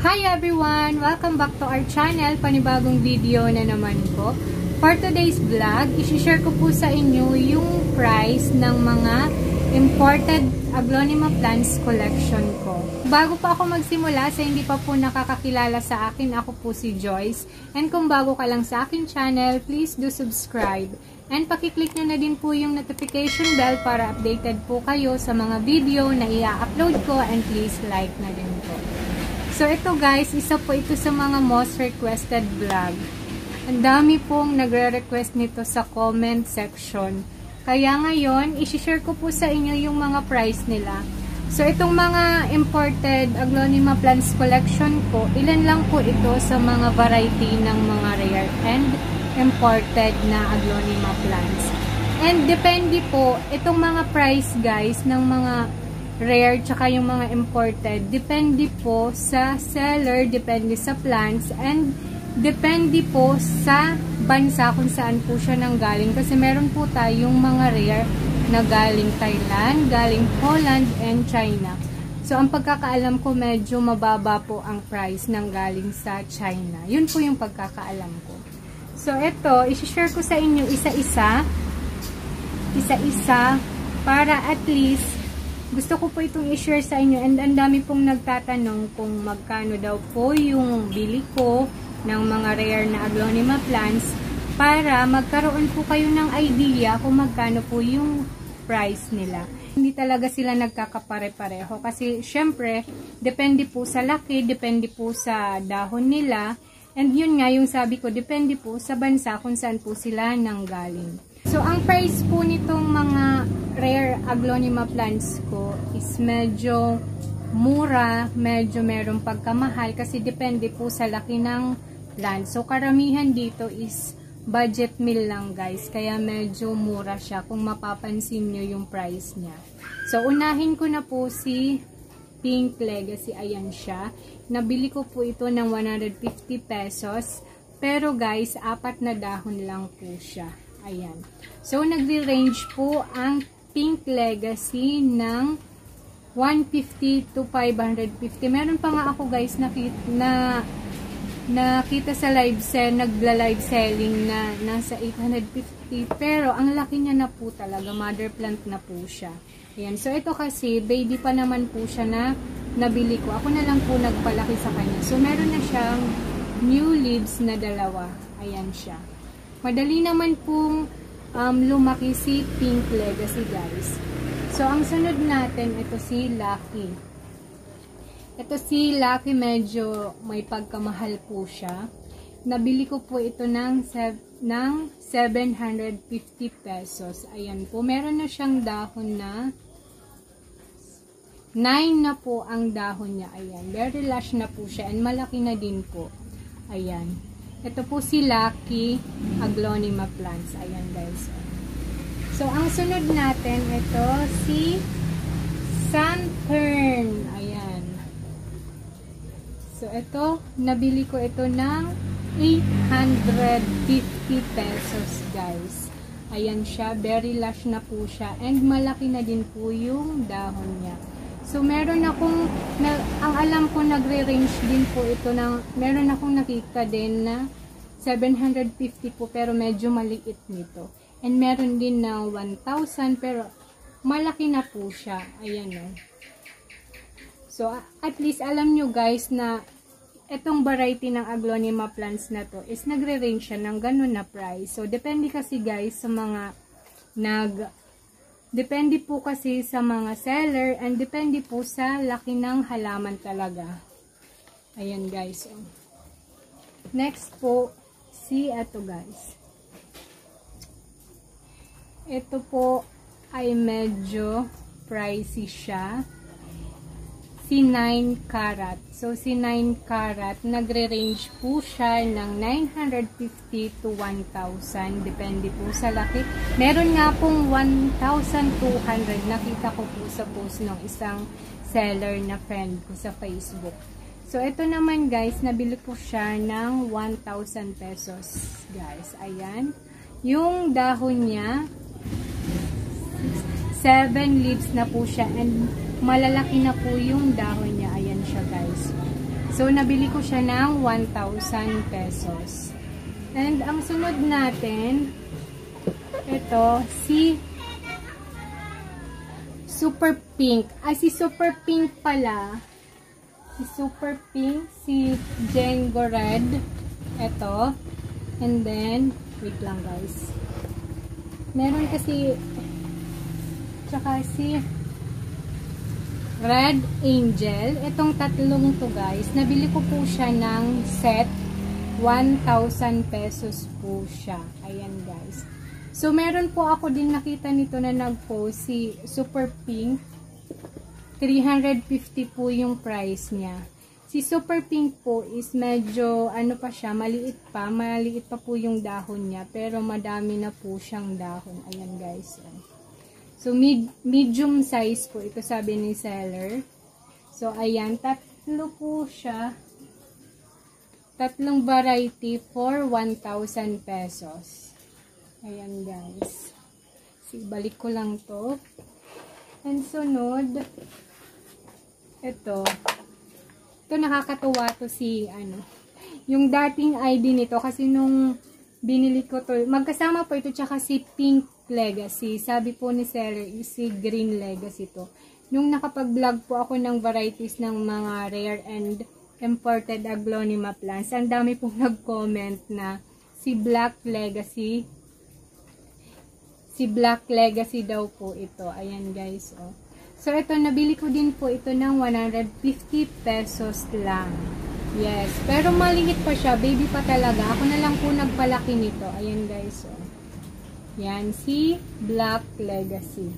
Hi everyone! Welcome back to our channel. Panibagong video na naman po. For today's vlog, isi-share ko po sa inyo yung price ng mga imported Aglonema plants collection ko. Bago pa ako magsimula, sa hindi pa po nakakakilala sa akin, ako po si Joyce. And kung bago ka lang sa akin channel, please do subscribe. And pakiclick nyo na din po yung notification bell para updated po kayo sa mga video na i-upload ko, and please like na din po. So ito guys, isa po ito sa mga most requested vlog. Ang dami pong nagre-request nito sa comment section. Kaya ngayon, isi-share ko po sa inyo yung mga price nila. So itong mga imported Aglonema plants collection ko, ilan lang po ito sa mga variety ng mga rare and imported na Aglonema plants. And depende po, itong mga price guys ng mga rare tsaka yung mga imported, depende po sa seller, depende sa plants, and depende po sa bansa kung saan po siya nanggaling. Kasi meron po tayong mga rare na galing Thailand, galing Holland, and China. So ang pagkakaalam ko, medyo mababa po ang price ng galing sa China. Yun po yung pagkakaalam ko. So ito, isi-share ko sa inyo isa-isa para at least gusto ko po itong i-share sa inyo, and ang dami pong nagtatanong kung magkano daw po yung bili ko ng mga rare na Aglonema plants para magkaroon po kayo ng idea kung magkano po yung price nila. Hindi talaga sila nagkakapare-pareho kasi syempre depende po sa laki, depende po sa dahon nila, and yun nga yung sabi ko, depende po sa bansa kung saan po sila nanggaling. So, ang price po nitong mga rare Aglonema plants ko is medyo mura, medyo merong pagkamahal kasi depende po sa laki ng plant. So, karamihan dito is budget meal lang guys, kaya medyo mura siya kung mapapansin nyo yung price niya. So, unahin ko na po si Pink Legacy. Ayan siya. Nabili ko po ito ng 150 pesos. Pero guys, 4 na dahon lang po siya. Ayan. So, nagre-range po ang Pink Legacy ng 150 to 550. Meron pa nga ako guys nakita sa nagla-live selling na nasa 850. Pero, ang laki niya na po talaga. Mother plant na po siya. Ayan. So, ito kasi, baby pa naman po siya na nabili ko. Ako na lang po nagpalaki sa kanya. So, meron na siyang new leaves na 2. Ayan siya. Madali naman pong lumaki si Pink Legacy guys. So, ang sunod natin, ito si Lucky. Ito si Lucky, medyo may pagkamahal po siya. Nabili ko po ito ng 750 pesos. Ayan po. Meron na siyang dahon na 9 na po ang dahon niya. Ayan. Very lush na po siya. And malaki na din po. Ayan. Ito po si Lucky Aglonema plants. Ayan guys. So, ang sunod natin, ito si Sunfern. Ayan. So, ito, nabili ko ito ng 850 pesos guys. Ayan siya. Very lush na po siya. And malaki na din po yung dahon niya. So, meron akong, ang alam ko nagre-range din po ito ng, meron akong nakita din na 750 po, pero medyo maliit nito. And meron din na 1,000, pero malaki na po siya. Ayan o. So, at least alam nyo guys na itong variety ng Aglonema plants na to is nagre-range siya ng ganun na price. So, depende kasi guys sa mga depende po kasi sa mga seller, and depende po sa laki ng halaman talaga. Ayan guys. Oh. Next po, si ito guys. Ito po ay medyo pricey siya. Si 9 karat. So, si 9 karat, nagre-range po siya ng 950 to 1,000. Depende po sa laki. Meron nga pong 1,200. Nakita ko po sa post ng isang seller na friend ko sa Facebook. So, ito naman guys, nabili ko siya ng 1,000 pesos. Guys, ayan. Yung dahon niya, 7 leaves na po siya, and malalaki na po yung dahon niya. Ayan siya guys. So, nabili ko siya ng 1,000 pesos. And, ang sunod natin, ito, si Super Pink. Ay, si Super Pink pala. Si Super Pink, si Django Red. Ito. And then, wait lang guys. Meron kasi, tsaka si Red Angel. Itong tatlong to guys. Nabili ko po siya ng set. 1,000 pesos po siya. Ayan guys. So, meron po ako din nakita nito na nag-post si Super Pink. 350 po yung price niya. Si Super Pink po is medyo, ano pa siya, maliit pa. Maliit pa po yung dahon niya. Pero madami na po siyang dahon. Ayan guys. So, medium size po. Ito sabi ni seller. So, ayan. Tatlo po siya. Tatlong variety for 1,000 pesos. Ayan guys. So, balik ko lang to. And sunod, ito nakakatuwa to si, yung dating ID nito, kasi nung binili ko to, magkasama po ito, tsaka si Pink Legacy. Sabi po ni seller, si Green Legacy to. Nung nakapag-vlog po ako ng varieties ng mga rare and imported Aglonema plants, ang dami pong nag-comment na si Black Legacy daw po ito. Ayan guys, oh. So, ito, nabili ko din po ito ng 150 pesos lang. Yes. Pero maliit pa siya. Baby pa talaga. Ako na lang po nagpalaki nito. Ayan guys, oh. Yan, si Black Legacy.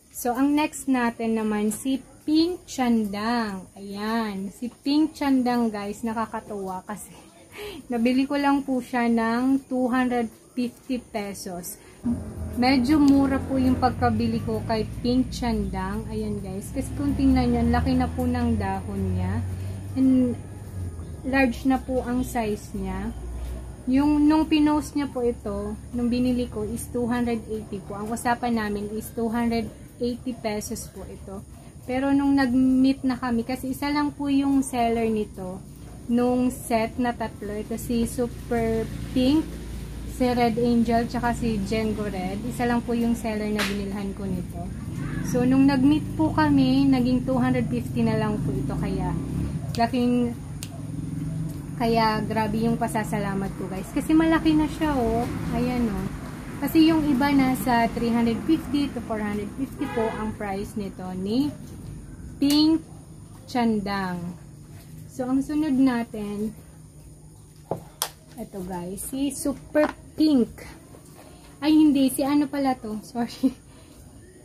So, ang next natin naman, si Pink Chandang. Ayan. Si Pink Chandang guys, nakakatuwa kasi nabili ko lang po siya ng 250 pesos. Medyo mura po yung pagkabili ko kay Pink Chandang. Ayan guys. Kasi kung tingnan nyo, laki na po ng dahon niya. And large na po ang size niya. Nung pinost niya po ito, nung binili ko is 280 po. Ang usapan namin is 280 pesos po ito. Pero nung nag-meet na kami, kasi isa lang po yung seller nito. Nung set na tatlo, ito si Super Pink, si Red Angel, tsaka si Django Red. Isa lang po yung seller na binilhan ko nito. So, nung nag-meet po kami, naging 250 na lang po ito. Kaya grabe yung pasasalamat ko guys. Kasi malaki na siya, oh. Ayan, oh. Kasi yung iba nasa 350 to 450 po ang price nito ni Pink Chandang. So, ang sunod natin, ito guys, si Super Pink. Ay, hindi. Si ano pala to? Sorry.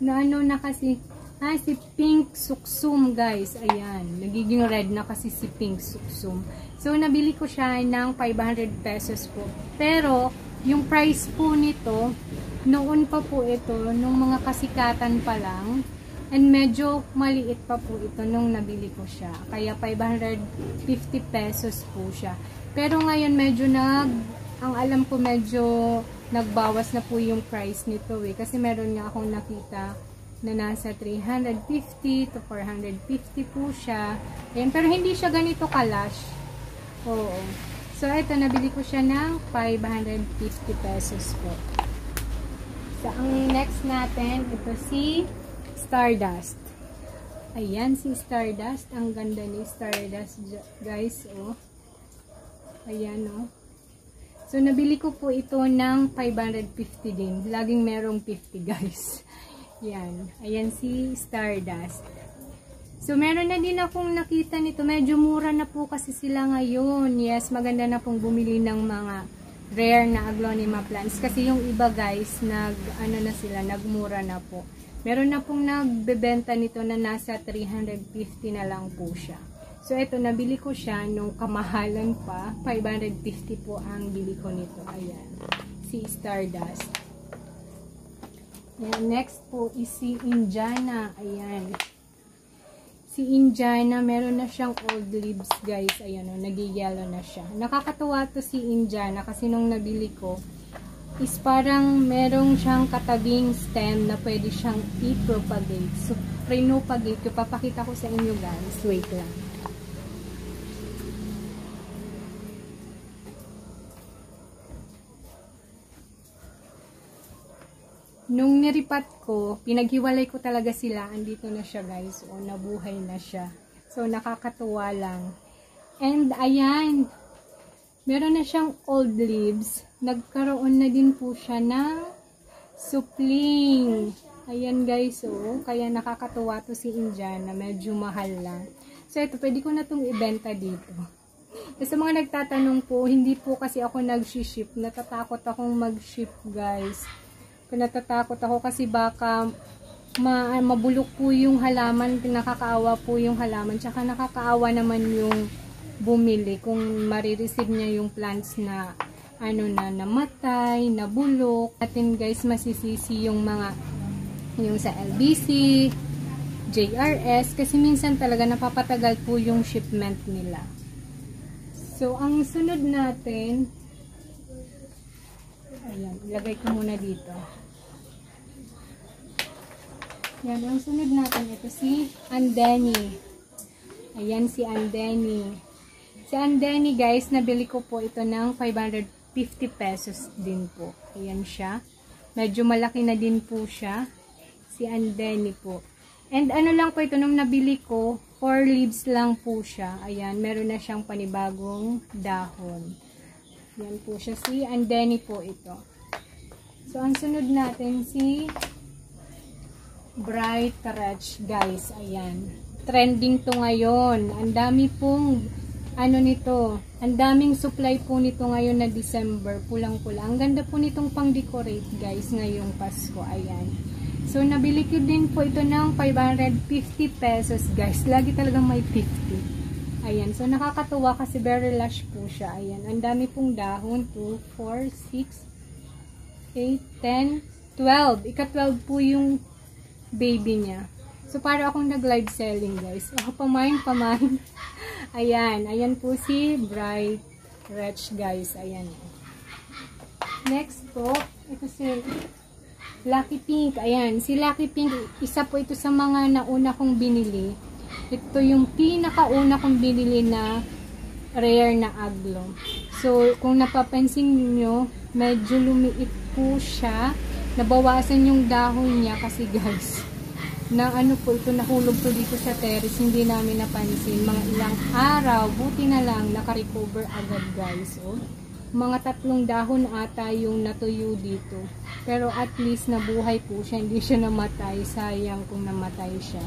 Na kasi. Si Pink Suksum guys. Ayan. Nagiging red na kasi si Pink Suksum. So, nabili ko siya ng 500 pesos po. Pero, yung price po nito, noon pa po ito, nung mga kasikatan pa lang. And medyo maliit pa po ito nung nabili ko siya. Kaya 550 pesos po siya. Pero ngayon medyo ang alam ko medyo nagbawas na po yung price nito eh. Kasi meron nga akong nakita na nasa 350 to 450 po siya. Ayan, pero hindi siya ganito kalash. Oo. So, ito, nabili ko siya ng 550 pesos po. So, ang next natin, ito si Stardust. Ayan, si Stardust. Ang ganda ni Stardust, guys, oh. Ayan, oh. So, nabili ko po ito ng 550 din. Laging merong 50, guys. Yan. Ayan si Stardust. So, meron na din akong nakita nito. Medyo mura na po kasi sila ngayon. Yes, maganda na pong bumili ng mga rare na Aglonema plants. Kasi yung iba, guys, nagmura na po. Meron na pong nagbebenta nito na nasa 350 na lang po siya. So, ito, nabili ko siya nung kamahalan pa. 550 po ang bili ko nito. Ayan. Si Stardust. Ayan. Next po is si Indiana. Ayan. Si Indiana, meron na siyang old leaves, guys. Ayan, nag-yellow na siya. Nakakatuwa to si Indiana kasi nung nabili ko, is parang merong siyang katabing stem na pwede siyang i-propagate. So, pre-propagate ko. Papakita ko sa inyo, guys. Wait lang. nung niripat ko, pinaghiwalay ko talaga sila. Andito na siya guys. O, nabuhay na siya. So, nakakatuwa lang. And, ayan. Meron na siyang old leaves. Nagkaroon na din po siya ng supling. Ayan guys, oh. Kaya nakakatuwa to si Indiana. Medyo mahal lang. So, ito, pwede ko na itong ibenta dito. Sa mga nagtatanong po, hindi po kasi ako nag-ship. Natatakot akong mag-ship guys. Natatakot ako kasi baka mabulok po yung halaman, nakakaawa po yung halaman, tsaka nakakaawa naman yung bumili kung marireceive niya yung plants na na namatay, nabulok. Atin guys, masisisi yung sa LBC, JRS, kasi minsan talaga napapatagal po yung shipment nila. So, ang sunod natin, ayan, ilagay ko muna dito. Yan, ang sunod natin, ito si Andeni. Ayan, si Andeni. Si Andeni, guys, nabili ko po ito ng 550 pesos din po. Ayan siya. Medyo malaki na din po siya. Si Andeni po. And ano lang po ito, nung nabili ko, 4 leaves lang po siya. Ayan, meron na siyang panibagong dahon. Yan po siya, si Andeni po ito. So, ang sunod natin, si Bright Rich, guys. Ayan. Trending to ngayon. Ang dami pong, nito, ang daming supply po nito ngayon na December. Pulang-pula. Ang ganda po nitong pang-decorate, guys, ngayong Pasko. Ayan. So, nabili ko din po ito ng 550 pesos, guys. Lagi talagang may 50. Ayan. So, nakakatuwa kasi very lush po siya. Ayan. Ang dami pong dahon. 2, 4, 6, 8, 10, 12. Ika-12 po yung baby niya. So, para akong nag-live selling, guys. Oh, pamain. Ayan. Ayan po si Bright Rich, guys. Ayan. Next po, ito si Lucky Pink. Ayan. Si Lucky Pink, isa po ito sa mga nauna kong binili. Ito yung pinakauna kong binili na rare na aglo. So, kung napapansin nyo, medyo lumiit po siya. Nabawasan yung dahon niya kasi guys, na po ito, nahulog po dito sa terrace, hindi namin napansin. Mga ilang araw, buti na lang, nakarecover agad guys. So, mga 3 dahon ata yung natuyo dito. Pero at least nabuhay po siya, hindi siya namatay. Sayang kung namatay siya.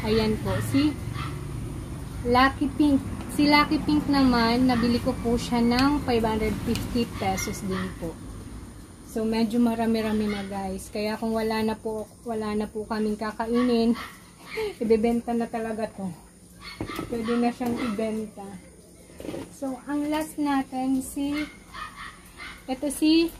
Ayan po, si Lucky Pink. Si Lucky Pink naman, nabili ko po siya ng 550 pesos din po. So, medyo marami-rami na guys. Kaya kung wala na po kaming kakainin, ibebenta na talaga to. Pwede na siyang ibenta. So, ang last natin ito si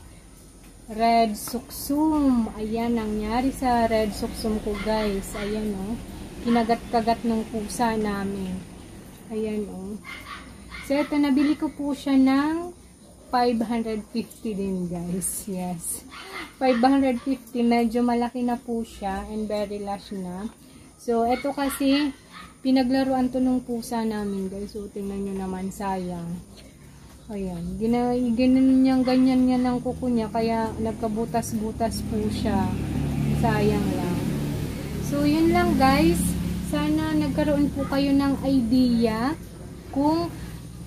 Red Suksum. Ayan, nangyari sa Red Suksum ko guys. Ayan o. Kinagat-kagat ng pusa namin. Ayan o. So, ito, nabili ko po siya ng 550 din guys. Yes. 550. Medyo malaki na po siya and very lush na. So, ito kasi pinaglaruan to nung pusa namin guys. So, tingnan nyo naman, sayang. Ayan. Ganyan niya ng kuko niya. Kaya nagkabutas-butas po siya. Sayang lang. So, yun lang guys. Sana nagkaroon po kayo ng idea kung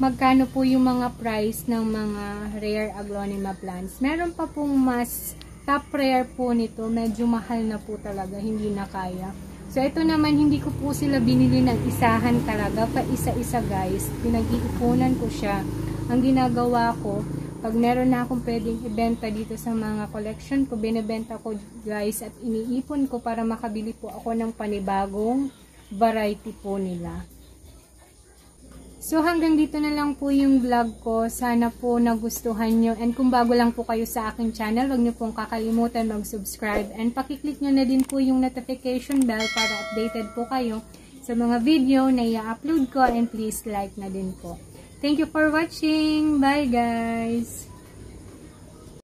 magkano po yung mga price ng mga rare aglonema plants. Meron pa pong mas top rare po nito. Medyo mahal na po talaga. Hindi na kaya. So, ito naman, hindi ko po sila binili ng isahan talaga. Pa isa-isa guys. Pinag-iipunan ko siya. Ang ginagawa ko, pag meron na akong pwedeng ibenta dito sa mga collection ko, binibenta ko guys at iniipon ko para makabili po ako ng panibagong variety po nila. So, hanggang dito na lang po yung vlog ko. Sana po nagustuhan nyo. And kung bago lang po kayo sa aking channel, huwag nyo pong kakalimutan mag-subscribe. And pakiclick nyo na din po yung notification bell para updated po kayo sa mga video na i-upload ko. And please like na din po. Thank you for watching. Bye guys!